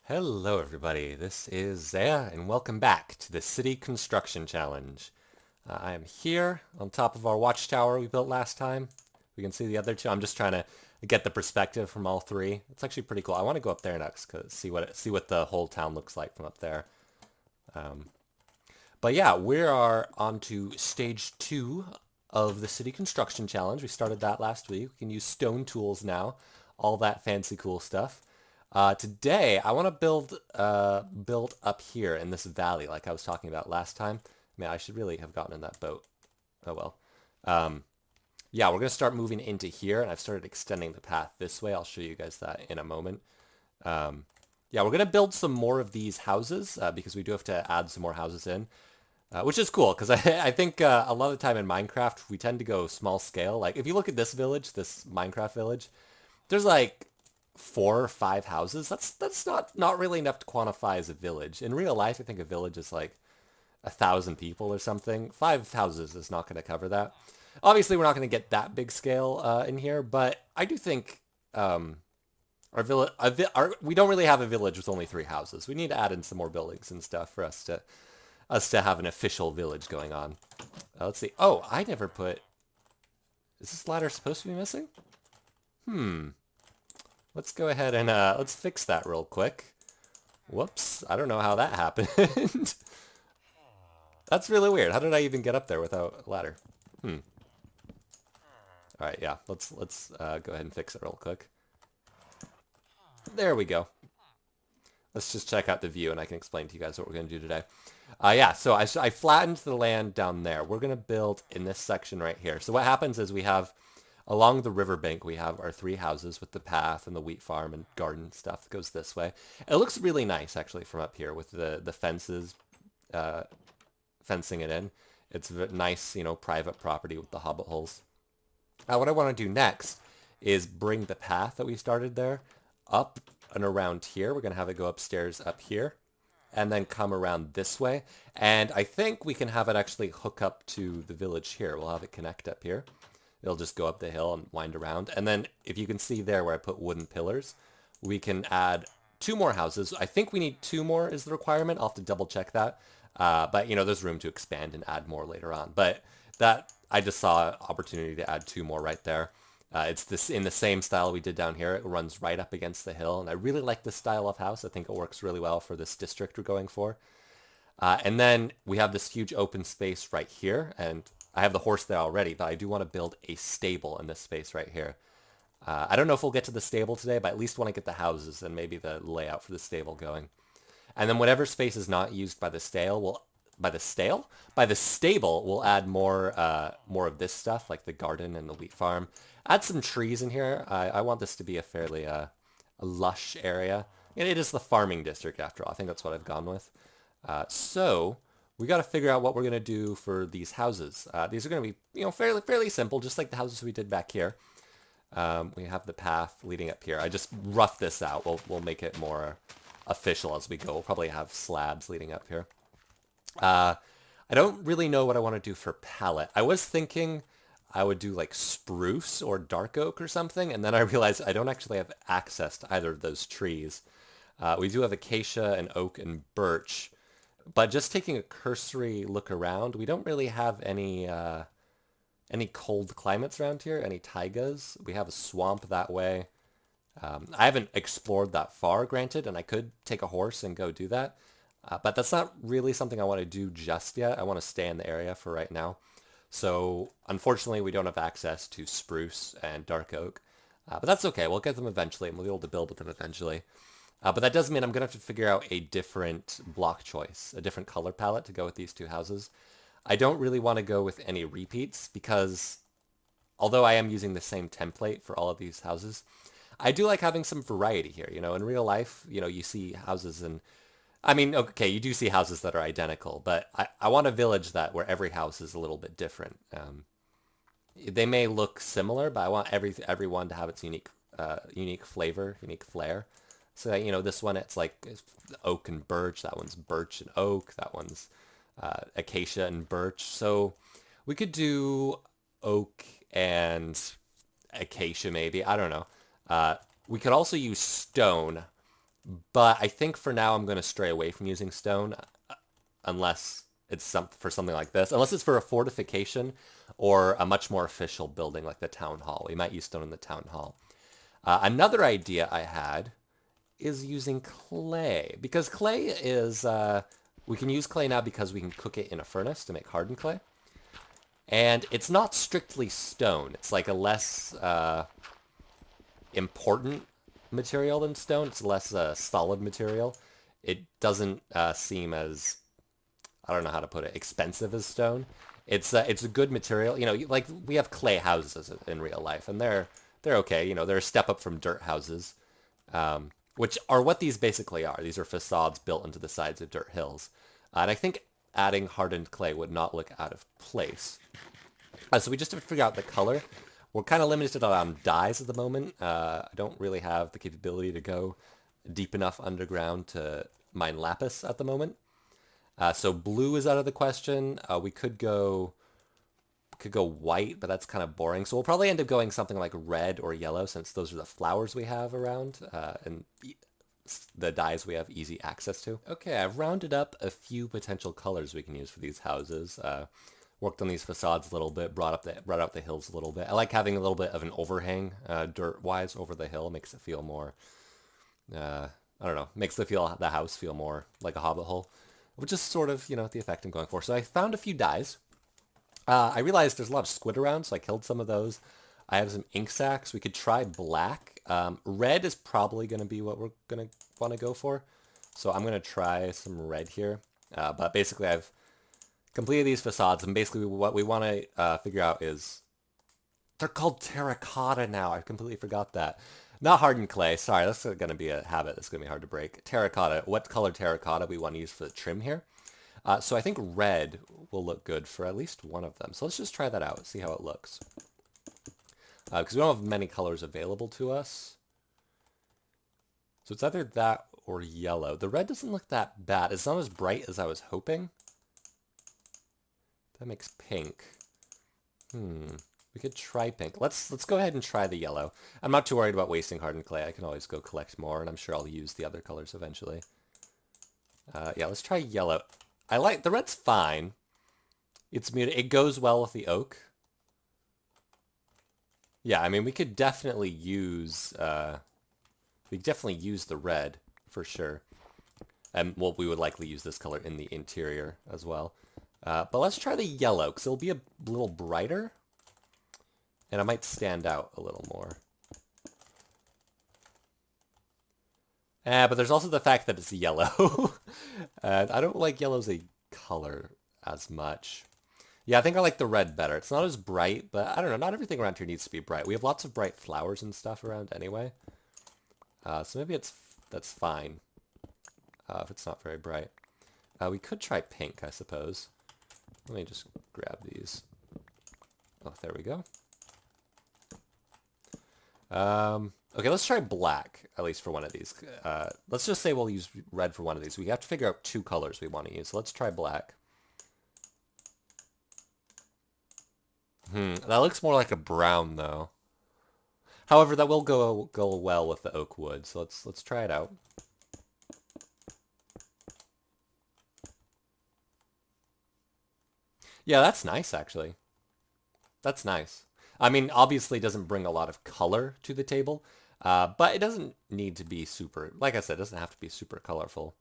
Hello everybody, this is Zaya and welcome back to the City Construction Challenge. I am here on top of our watchtower we built last time. We can see the other two. I'm just trying to get the perspective from all three. It's actually pretty cool. I want to go up there next cause see what the whole town looks like from up there. But yeah, we are on to stage 2 of the City Construction Challenge. We started that last week. We can use stone tools now, all that fancy cool stuff. Today, I want to build up here in this valley like I was talking about last time. Man, I should really have gotten in that boat. Oh well. Um, yeah, we're going to start moving into here, and I've started extending the path this way. I'll show you guys that in a moment. Yeah, we're going to build some more of these houses because we do have to add some more houses in. Which is cool, because I think a lot of the time in Minecraft, we tend to go small scale. Like, if you look at this village, this Minecraft village, there's like 4 or 5 houses. That's not really enough to quantify as a village. In real life, I think a village is like 1,000 people or something. 5 houses is not going to cover that. Obviously, we're not going to get that big scale in here, but I do think our village, we don't really have a village with only 3 houses. We need to add in some more buildings and stuff for us to have an official village going on. Let's see. Oh, I never put... Is this ladder supposed to be missing? Let's go ahead and let's fix that real quick. Whoops. I don't know how that happened. That's really weird. How did I even get up there without a ladder? All right, yeah. Let's go ahead and fix it real quick. There we go. Let's just check out the view and I can explain to you guys what we're going to do today. Yeah, so I flattened the land down there. We're going to build in this section right here. So what happens is we have, along the riverbank, we have our 3 houses with the path and the wheat farm and garden stuff that goes this way. It looks really nice, actually, from up here with the fences, fencing it in. It's a nice, private property with the hobbit holes. What I want to do next is bring the path that we started there up and around here. We're going to have it go upstairs up here and then come around this way. And I think we can have it actually hook up to the village here. We'll have it connect up here. It'll just go up the hill and wind around. And then if you can see there where I put wooden pillars, we can add 2 more houses. I think we need 2 more is the requirement. I'll have to double check that. But, there's room to expand and add more later on. But that, I just saw an opportunity to add 2 more right there. It's this in the same style we did down here. It runs right up against the hill, and I really like this style of house. I think it works really well for this district we're going for. And then we have this huge open space right here, and I have the horse there already, but I do want to build a stable in this space right here. I don't know if we'll get to the stable today, but at least want to get the houses and maybe the layout for the stable going. And then whatever space is not used by the stable, we'll add more of this stuff, like the garden and the wheat farm. Add some trees in here. I want this to be a fairly a lush area. And it is the farming district after all. I think that's what I've gone with. So we got to figure out what we're going to do for these houses. These are going to be, fairly simple, just like the houses we did back here. We have the path leading up here. I just roughed this out. We'll make it more official as we go. We'll probably have slabs leading up here. I don't really know what I want to do for palette. I was thinking I would do like spruce or dark oak or something, and then I realized I don't actually have access to either of those trees. We do have acacia and oak and birch, but just taking a cursory look around, we don't really have any cold climates around here, any taigas. We have a swamp that way. I haven't explored that far, granted, and I could take a horse and go do that. But that's not really something I want to do just yet. I want to stay in the area for right now. So unfortunately, we don't have access to spruce and dark oak. But that's okay. We'll get them eventually, and we'll be able to build with them eventually. But that does mean I'm going to have to figure out a different block choice, a different color palette to go with these 2 houses. I don't really want to go with any repeats because although I am using the same template for all of these houses, I do like having some variety here. In real life, you see houses and I mean, okay, you do see houses that are identical, but I want a village where every house is a little bit different. They may look similar, but I want everyone to have its unique flavor, unique flair. So that, this one, it's like oak and birch. That one's birch and oak. That one's acacia and birch. So we could do oak and acacia maybe. I don't know. We could also use stone But I think for now I'm going to stray away from using stone unless it's for something like this. Unless it's for a fortification or a much more official building like the town hall. We might use stone in the town hall. Another idea I had is using clay. Because clay is... we can use clay now because we can cook it in a furnace to make hardened clay. And it's not strictly stone. It's like a less important material than stone. It's less solid material. It doesn't seem as, I don't know how to put it, expensive as stone. It's a good material. You know, like we have clay houses in real life, and they're okay. You know, they're a step up from dirt houses, which are what these basically are. These are facades built into the sides of dirt hills, and I think adding hardened clay would not look out of place. So we just have to figure out the color. We're kind of limited on dyes at the moment. I don't really have the capability to go deep enough underground to mine lapis at the moment. So blue is out of the question. We could go white, but that's kind of boring. So we'll probably end up going something like red or yellow, since those are the flowers we have around and the dyes we have easy access to. Okay, I've rounded up a few potential colors we can use for these houses. Worked on these facades a little bit, brought out the hills a little bit. I like having a little bit of an overhang, dirt-wise, over the hill. Makes it feel more, I don't know, makes the house feel more like a hobbit hole, which is sort of, you know, the effect I'm going for. So I found a few dyes. I realized there's a lot of squid around, so I killed some of those. I have some ink sacs. We could try black. Red is probably going to be what we're going to want to go for. So I'm going to try some red here. But basically I've completed these facades, and basically what we want to figure out is... They're called terracotta now. I completely forgot that. Not hardened clay. Sorry, that's going to be a habit that's going to be hard to break. Terracotta. What color terracotta we want to use for the trim here? So I think red will look good for at least one of them. So let's just try that out, see how it looks. Because we don't have many colors available to us. So it's either that or yellow. The red doesn't look that bad. It's not as bright as I was hoping. That makes pink. We could try pink. Let's go ahead and try the yellow. I'm not too worried about wasting hardened clay. I can always go collect more, and I'm sure I'll use the other colors eventually. Yeah, let's try yellow. I like the red's fine. It's muted. It goes well with the oak. Yeah, I mean we could definitely use the red for sure. And well, we would likely use this color in the interior as well. But let's try the yellow, because it'll be a little brighter. And it might stand out a little more. But there's also the fact that it's yellow. And I don't like yellow as a color as much. Yeah, I think I like the red better. It's not as bright, but I don't know. Not everything around here needs to be bright. We have lots of bright flowers and stuff around anyway. So maybe that's fine. If it's not very bright. We could try pink, I suppose. Let me just grab these. Oh, there we go. Okay, let's try black, at least for one of these. Let's just say we'll use red for one of these. We have to figure out two colors we want to use. So let's try black. That looks more like a brown, though. However, that will go well with the oak wood, so let's try it out. Yeah, that's nice, actually. That's nice. I mean, obviously it doesn't bring a lot of color to the table, but it doesn't need to be super, like I said, it doesn't have to be super colorful.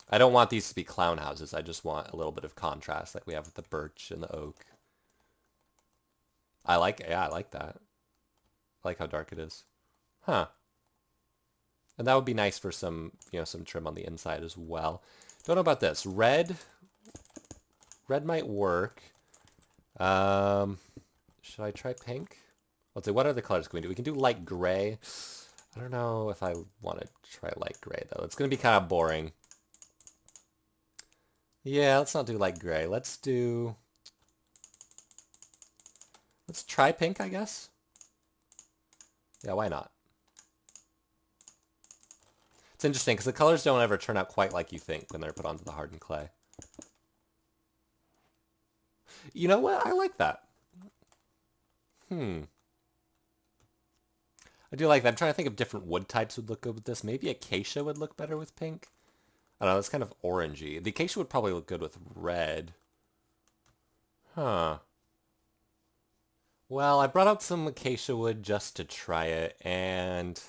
I don't want these to be clown houses. I just want a little bit of contrast like we have with the birch and the oak. I like that. I like how dark it is. Huh. And that would be nice for some, some trim on the inside as well. Don't know about this. Red might work. Should I try pink? Let's see, what other colors can we do? We can do light gray. I don't know if I want to try light gray, though. It's going to be kind of boring. Yeah, let's not do light gray. Let's try pink, I guess. Yeah, why not? It's interesting, because the colors don't ever turn out quite like you think when they're put onto the hardened clay. You know what? I like that. I I do like that. I'm trying to think of different wood types would look good with this. Maybe acacia would look better with pink. I don't know, it's kind of orangey. The acacia would probably look good with red. Huh. Well, I brought out some acacia wood just to try it, and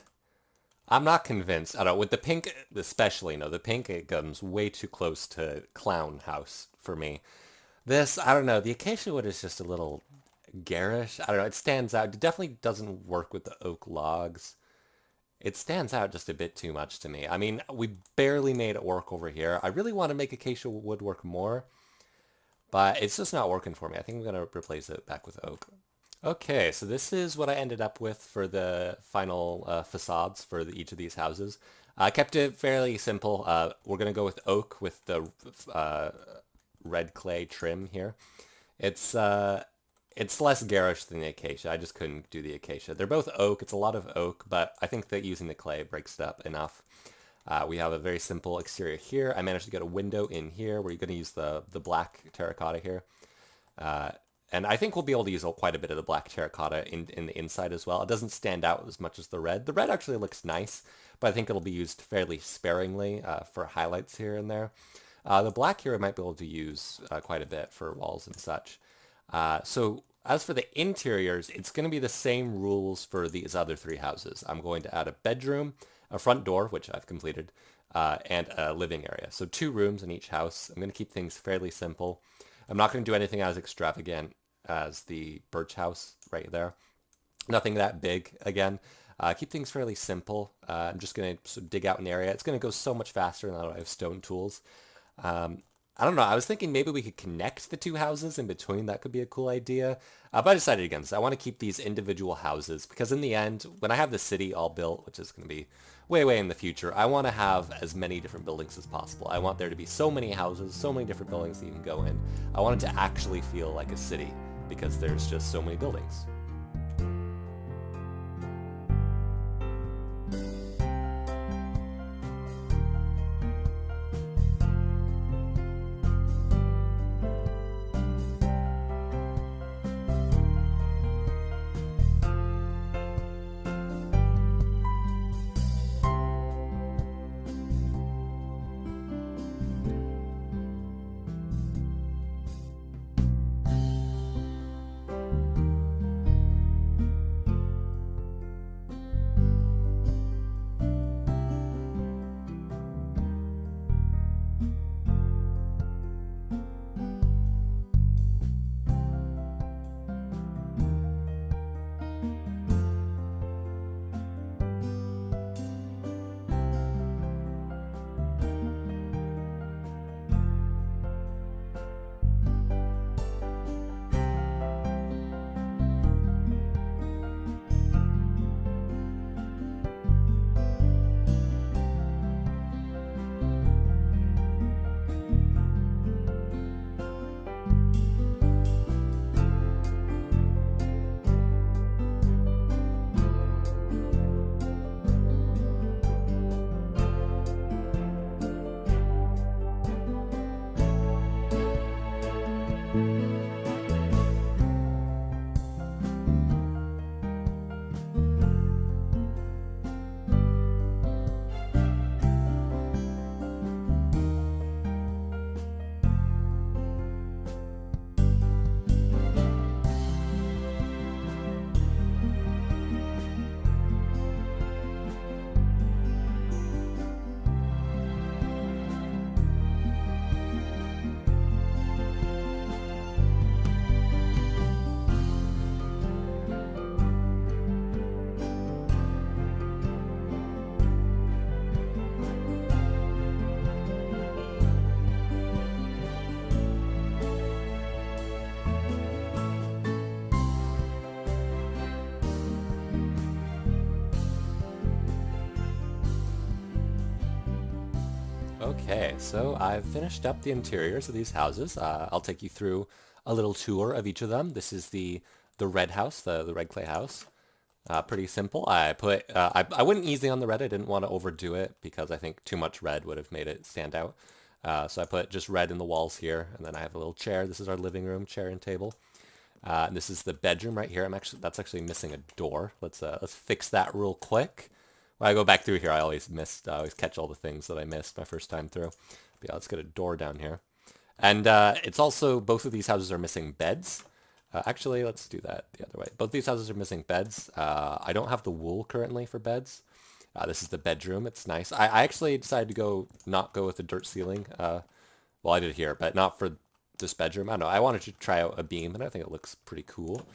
I'm not convinced. I don't know, with the pink especially, no, the pink, it comes way too close to clown house for me. This, I don't know, the acacia wood is just a little garish. I don't know, it stands out. It definitely doesn't work with the oak logs. It stands out just a bit too much to me. I mean, we barely made it work over here. I really want to make acacia wood work more, but it's just not working for me. I think I'm going to replace it back with oak. Okay, so this is what I ended up with for the final facades for each of these houses. I kept it fairly simple. We're going to go with oak with the red clay trim here. It's less garish than the acacia. I just couldn't do the acacia. They're both oak. It's a lot of oak, but I think that using the clay breaks it up enough. We have a very simple exterior here. I managed to get a window in here. We're going to use the black terracotta here. And I think we'll be able to use quite a bit of the black terracotta in the inside as well. It doesn't stand out as much as the red. The red actually looks nice, but I think it'll be used fairly sparingly for highlights here and there. The black here I might be able to use quite a bit for walls and such. So as for the interiors, it's going to be the same rules for these other three houses. I'm going to add a bedroom, a front door, which I've completed, and a living area. So 2 rooms in each house. I'm going to keep things fairly simple. I'm not going to do anything as extravagant as the birch house right there. Nothing that big again. Keep things fairly simple. I'm just going to dig out an area. It's going to go so much faster now that I have stone tools. I don't know. I was thinking maybe we could connect the 2 houses in between. That could be a cool idea. But I decided against it. I want to keep these individual houses because in the end, when I have the city all built, which is going to be way, way in the future, I want to have as many different buildings as possible. I want there to be so many houses, so many different buildings that you can go in. I want it to actually feel like a city because there's just so many buildings. Okay, so I've finished up the interiors of these houses. I'll take you through a little tour of each of them. This is the red house, the red clay house. Pretty simple. I went easy on the red. I didn't want to overdo it because I think too much red would have made it stand out. So I put just red in the walls here, and then I have a little chair. This is our living room, chair and table. This is the bedroom right here. That's actually missing a door. Let's fix that real quick. When I go back through here, I always catch all the things that I missed my first time through. But yeah, let's get a door down here. And it's also, both of these houses are missing beds. Actually, let's do that the other way. Both these houses are missing beds. I don't have the wool currently for beds. This is the bedroom. It's nice. I actually decided to not go with the dirt ceiling. Well, I did here, but not for this bedroom. I don't know. I wanted to try out a beam, and I think it looks pretty cool.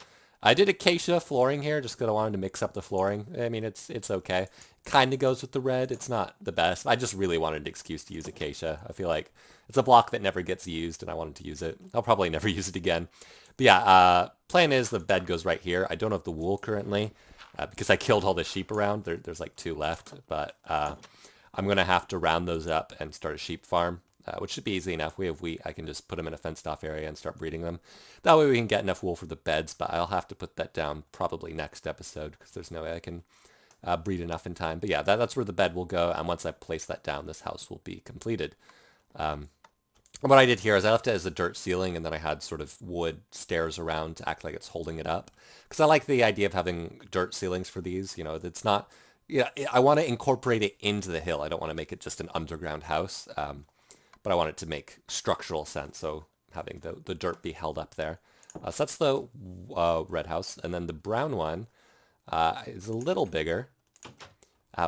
I did acacia flooring here just because I wanted to mix up the flooring. I mean, it's okay. Kind of goes with the red. It's not the best. I just really wanted an excuse to use acacia. I feel like it's a block that never gets used, and I wanted to use it. I'll probably never use it again. But yeah, plan is the bed goes right here. I don't have the wool currently because I killed all the sheep around. There's like 2 left, but I'm going to have to round those up and start a sheep farm. Which should be easy enough. We have wheat. I can just put them in a fenced off area and start breeding them. That way we can get enough wool for the beds, but I'll have to put that down probably next episode because there's no way I can breed enough in time. But yeah, that's where the bed will go, and once I place that down, this house will be completed. What I did here is I left it as a dirt ceiling, and then I had sort of wood stairs around to act like it's holding it up. Because I like the idea of having dirt ceilings for these. You know, it's not... Yeah, I want to incorporate it into the hill. I don't want to make it just an underground house. But I want it to make structural sense, so having the dirt be held up there. So that's the red house, and then the brown one is a little bigger.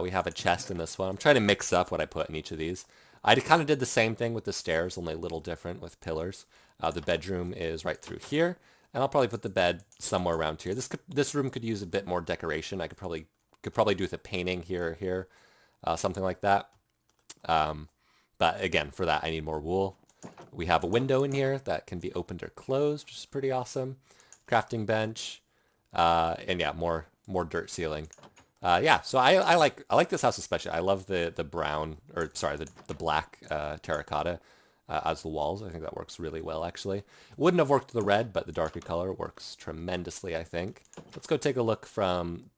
We have a chest in this one. I'm trying to mix up what I put in each of these. I kind of did the same thing with the stairs, only a little different with pillars. The bedroom is right through here, and I'll probably put the bed somewhere around here. This room could use a bit more decoration. I could probably do with a painting here or here, something like that. But again, for that, I need more wool. We have a window in here that can be opened or closed, which is pretty awesome. Crafting bench, and yeah, more dirt ceiling. Yeah, so I like this house especially. I love the brown, or sorry, the black terracotta as the walls. I think that works really well, actually. Wouldn't have worked the red, but the darker color works tremendously, I think. Let's go take a look from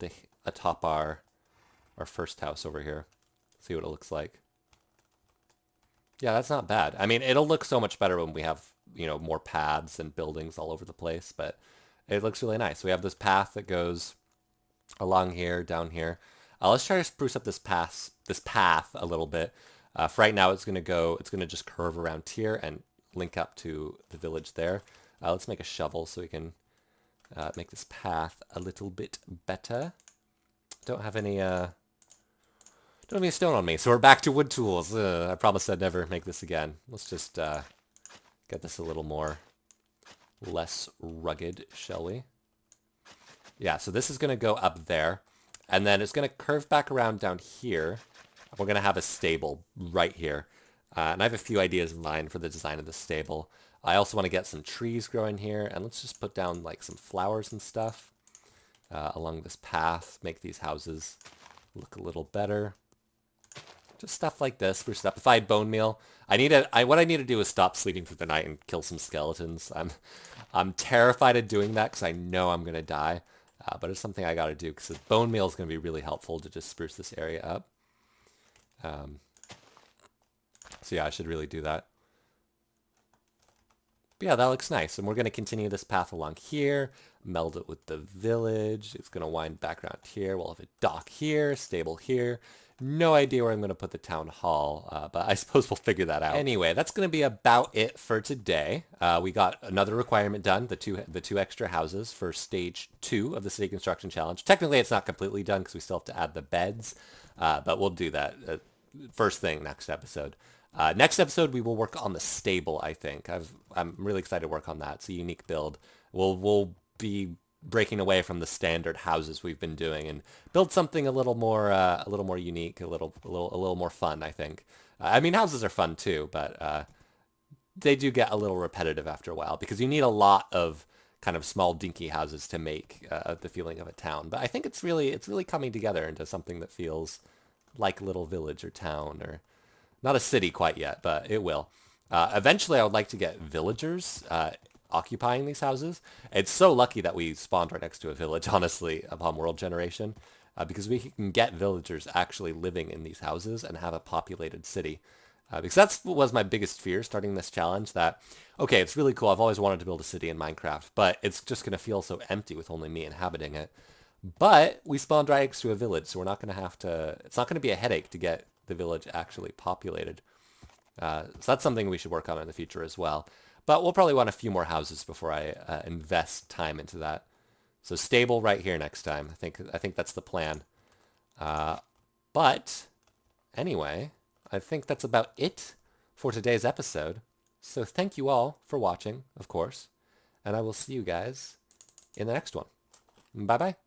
atop our first house over here. See what it looks like. Yeah, that's not bad. I mean, it'll look so much better when we have, you know, more paths and buildings all over the place, but it looks really nice. We have this path that goes along here, down here. Let's try to spruce up this path a little bit. For right now, it's going to just curve around here and link up to the village there. Let's make a shovel so we can make this path a little bit better. Don't have any stone on me, so we're back to wood tools. I promised I'd never make this again. Let's just get this a little less rugged, shall we? Yeah, so this is going to go up there, and then it's going to curve back around down here. We're going to have a stable right here. And I have a few ideas in mind for the design of the stable. I also want to get some trees growing here, and let's just put down like some flowers and stuff along this path, make these houses look a little better. Just stuff like this, spruce up. If I had bone meal, what I need to do is stop sleeping through the night and kill some skeletons. I'm terrified of doing that because I know I'm gonna die, but it's something I gotta do because bone meal is gonna be really helpful to just spruce this area up. So yeah, I should really do that. But yeah, that looks nice, and we're gonna continue this path along here, meld it with the village. It's gonna wind back around here. We'll have a dock here, stable here. No idea where I'm going to put the town hall, but I suppose we'll figure that out. Anyway, that's going to be about it for today. We got another requirement done, the two extra houses for stage 2 of the city construction challenge. Technically, it's not completely done because we still have to add the beds, but we'll do that first thing next episode. Next episode, we will work on the stable, I think. I'm really excited to work on that. It's a unique build. We'll be breaking away from the standard houses we've been doing and build something a little more unique, a little more fun, I think. I mean, houses are fun too, but they do get a little repetitive after a while because you need a lot of kind of small dinky houses to make the feeling of a town. But I think it's really coming together into something that feels like a little village or town, or not a city quite yet, but it will. Eventually, I would like to get villagers occupying these houses. It's so lucky that we spawned right next to a village, honestly, upon world generation, because we can get villagers actually living in these houses and have a populated city. Because that's what was my biggest fear starting this challenge, that, okay, it's really cool. I've always wanted to build a city in Minecraft, but it's just going to feel so empty with only me inhabiting it. But we spawned right next to a village, so we're not going to have to, it's not going to be a headache to get the village actually populated. So that's something we should work on in the future as well. But we'll probably want a few more houses before I invest time into that. So stable right here next time. I think that's the plan. But anyway, I think that's about it for today's episode. So thank you all for watching, of course, and I will see you guys in the next one. Bye-bye.